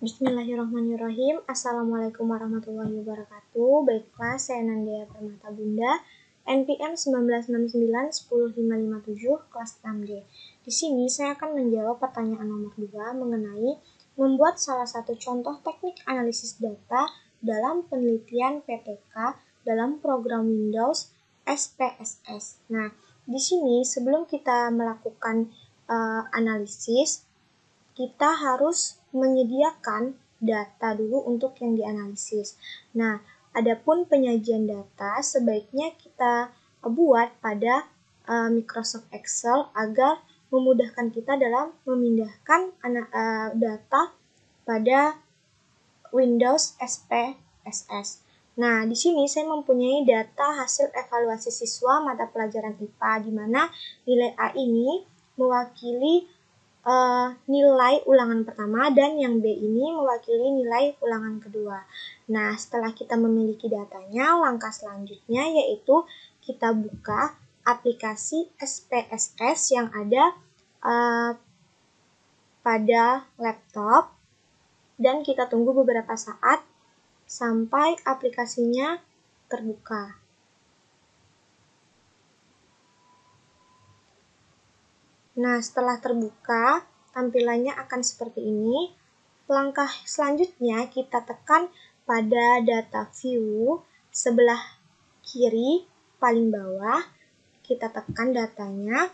Bismillahirrahmanirrahim. Assalamualaikum warahmatullahi wabarakatuh. Baiklah, saya Nandea Permata Bunda, NPM 1969-10557, kelas 6D. Di sini saya akan menjawab pertanyaan nomor 2 mengenai membuat salah satu contoh teknik analisis data dalam penelitian PPK dalam program Windows SPSS. Nah, di sini sebelum kita melakukan analisis, kita harus menyediakan data dulu untuk yang dianalisis. Nah, adapun penyajian data sebaiknya kita buat pada Microsoft Excel agar memudahkan kita dalam memindahkan data pada Windows SPSS. Nah, di sini saya mempunyai data hasil evaluasi siswa mata pelajaran IPA, di mana nilai A ini mewakili nilai ulangan pertama dan yang B ini mewakili nilai ulangan kedua. Nah, setelah kita memiliki datanya, langkah selanjutnya yaitu kita buka aplikasi SPSS yang ada pada laptop dan kita tunggu beberapa saat sampai aplikasinya terbuka. Nah, setelah terbuka, tampilannya akan seperti ini. Langkah selanjutnya kita tekan pada data view sebelah kiri paling bawah. Kita tekan datanya.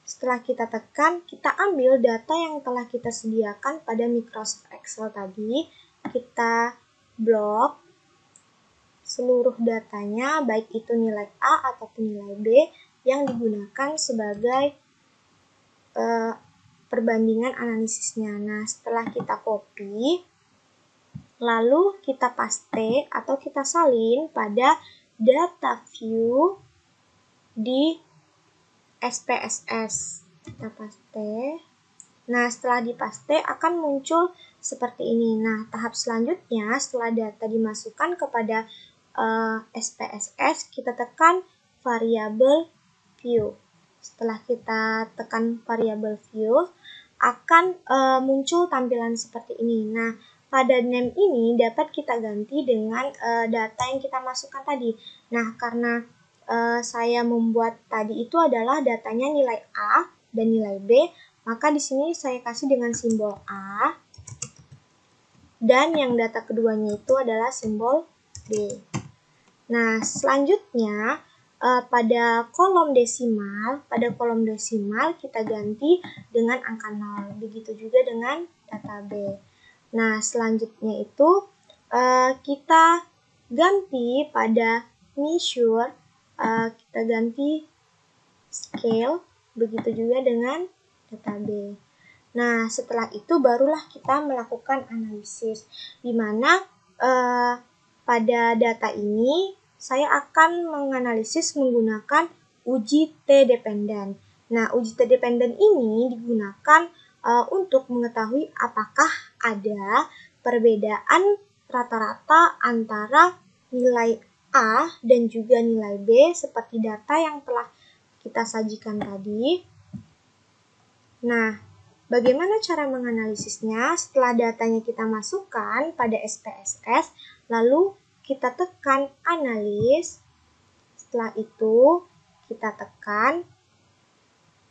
Setelah kita tekan, kita ambil data yang telah kita sediakan pada Microsoft Excel tadi. Kita blok seluruh datanya, baik itu nilai A ataupun nilai B yang digunakan sebagai perbandingan analisisnya. Nah, setelah kita copy, lalu kita paste atau kita salin pada data view di SPSS. Kita paste. Nah, setelah dipaste akan muncul seperti ini. Nah, tahap selanjutnya setelah data dimasukkan kepada SPSS, kita tekan variable view. Setelah kita tekan variable view, akan muncul tampilan seperti ini. Nah, pada name ini dapat kita ganti dengan data yang kita masukkan tadi. Nah, karena saya membuat tadi itu adalah datanya nilai A dan nilai B, maka di sini saya kasih dengan simbol A. Dan yang data keduanya itu adalah simbol B. Nah, selanjutnya pada kolom desimal kita ganti dengan angka 0. Begitu juga dengan data B. Nah, selanjutnya itu kita ganti pada measure, kita ganti scale, begitu juga dengan data B. Nah, setelah itu barulah kita melakukan analisis, di mana pada data ini saya akan menganalisis menggunakan uji T-dependent. Nah, uji T-dependent ini digunakan untuk mengetahui apakah ada perbedaan rata-rata antara nilai A dan juga nilai B seperti data yang telah kita sajikan tadi. Nah, bagaimana cara menganalisisnya? Setelah datanya kita masukkan pada SPSS, lalu kita tekan analis. Setelah itu kita tekan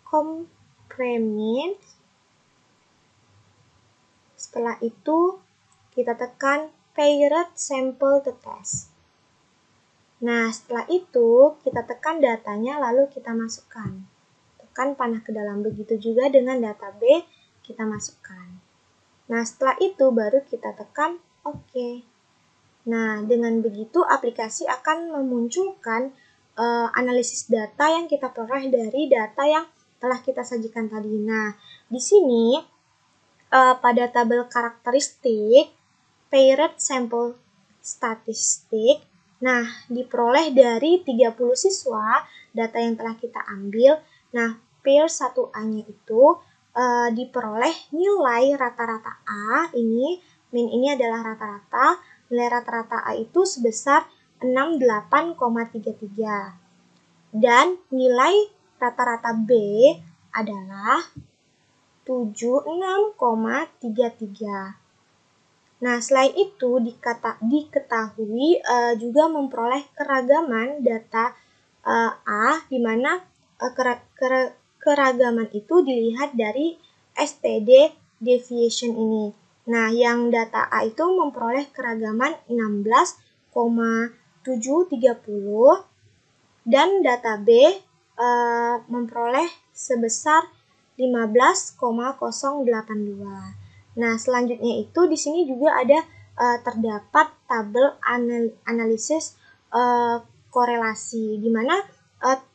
comprehend. Setelah itu kita tekan paired sample to test. Nah, setelah itu kita tekan datanya lalu kita masukkan. Tekan panah ke dalam, begitu juga dengan data B kita masukkan. Nah, setelah itu baru kita tekan OK. Nah, dengan begitu aplikasi akan memunculkan analisis data yang kita peroleh dari data yang telah kita sajikan tadi. Nah, di sini pada tabel karakteristik paired sample statistik, nah diperoleh dari 30 siswa data yang telah kita ambil. Nah, pair 1A-nya itu diperoleh nilai rata-rata A, ini min ini adalah rata-rata. Nilai rata-rata A itu sebesar 68,33 dan nilai rata-rata B adalah 76,33. Nah, selain itu diketahui juga memperoleh keragaman data A, di mana keragaman itu dilihat dari STD deviation ini. Nah, yang data A itu memperoleh keragaman 16,730 dan data B memperoleh sebesar 15,082. Nah, selanjutnya itu di sini juga ada terdapat tabel analisis korelasi, di mana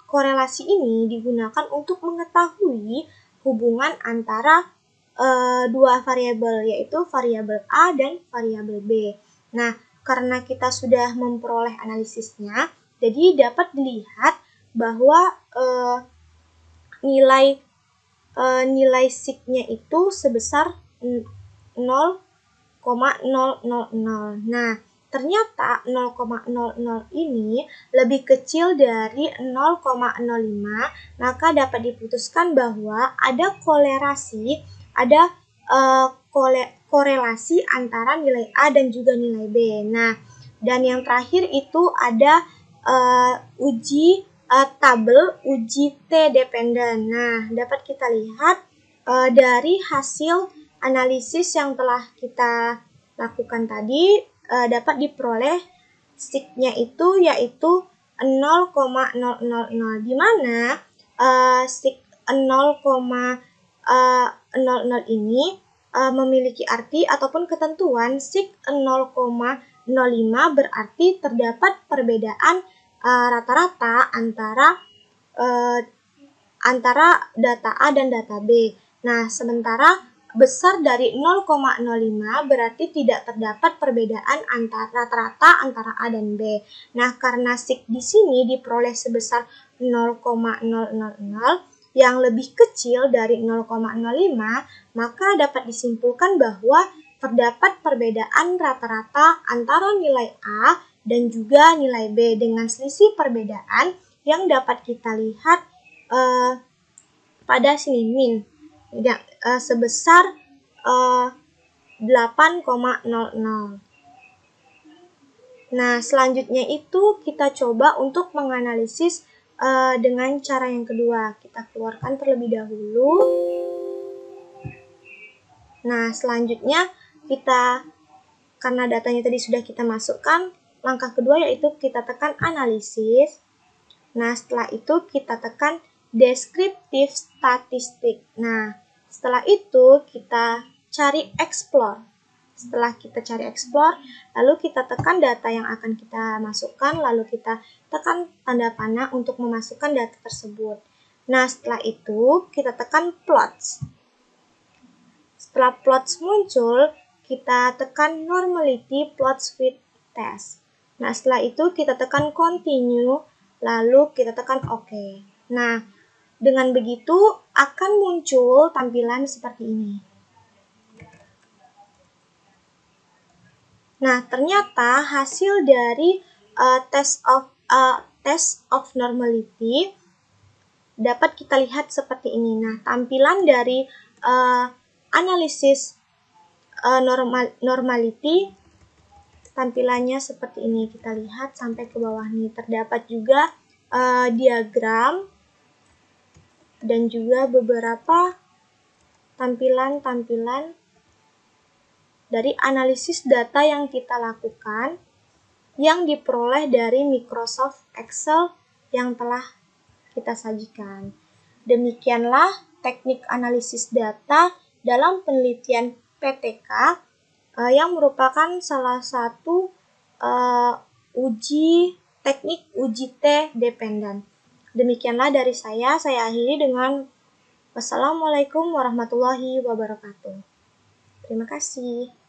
korelasi ini digunakan untuk mengetahui hubungan antara dua variabel, yaitu variabel A dan variabel B. Nah, karena kita sudah memperoleh analisisnya, jadi dapat dilihat bahwa nilai sig-nya itu sebesar 0,000. Nah, ternyata 0,00 ini lebih kecil dari 0,05, maka dapat diputuskan bahwa ada korelasi antara nilai A dan juga nilai B. Nah, dan yang terakhir itu ada tabel uji T-dependent. Nah, dapat kita lihat dari hasil analisis yang telah kita lakukan tadi, dapat diperoleh sig-nya itu yaitu 0,000, di mana sig 0,00 ini memiliki arti ataupun ketentuan sig 0,05 berarti terdapat perbedaan rata-rata antara data A dan data B. Nah, sementara besar dari 0,05 berarti tidak terdapat perbedaan rata-rata antara A dan B. Nah, karena sig di sini diperoleh sebesar 0,000 yang lebih kecil dari 0,05, maka dapat disimpulkan bahwa terdapat perbedaan rata-rata antara nilai A dan juga nilai B dengan selisih perbedaan yang dapat kita lihat pada sini min sebesar 8,00. Nah, selanjutnya itu kita coba untuk menganalisis dengan cara yang kedua. Kita keluarkan terlebih dahulu. Nah, selanjutnya karena datanya tadi sudah kita masukkan, langkah kedua yaitu kita tekan analisis. Nah, setelah itu kita tekan deskriptif statistik. Nah, setelah itu kita cari explore. Setelah kita cari explore, lalu kita tekan data yang akan kita masukkan, lalu kita tekan tanda panah untuk memasukkan data tersebut. Nah, setelah itu kita tekan plots. Setelah plots muncul, kita tekan normality plots with test. Nah, setelah itu kita tekan continue, lalu kita tekan OK. Nah, dengan begitu akan muncul tampilan seperti ini. Nah, ternyata hasil dari test of normality dapat kita lihat seperti ini. Nah, tampilan dari analisis normality tampilannya seperti ini. Kita lihat sampai ke bawah nih. Terdapat juga diagram dan juga beberapa tampilan-tampilan dari analisis data yang kita lakukan yang diperoleh dari Microsoft Excel yang telah kita sajikan. Demikianlah teknik analisis data dalam penelitian PTK yang merupakan salah satu teknik uji T-dependent. Demikianlah dari saya akhiri dengan wassalamualaikum warahmatullahi wabarakatuh. Terima kasih.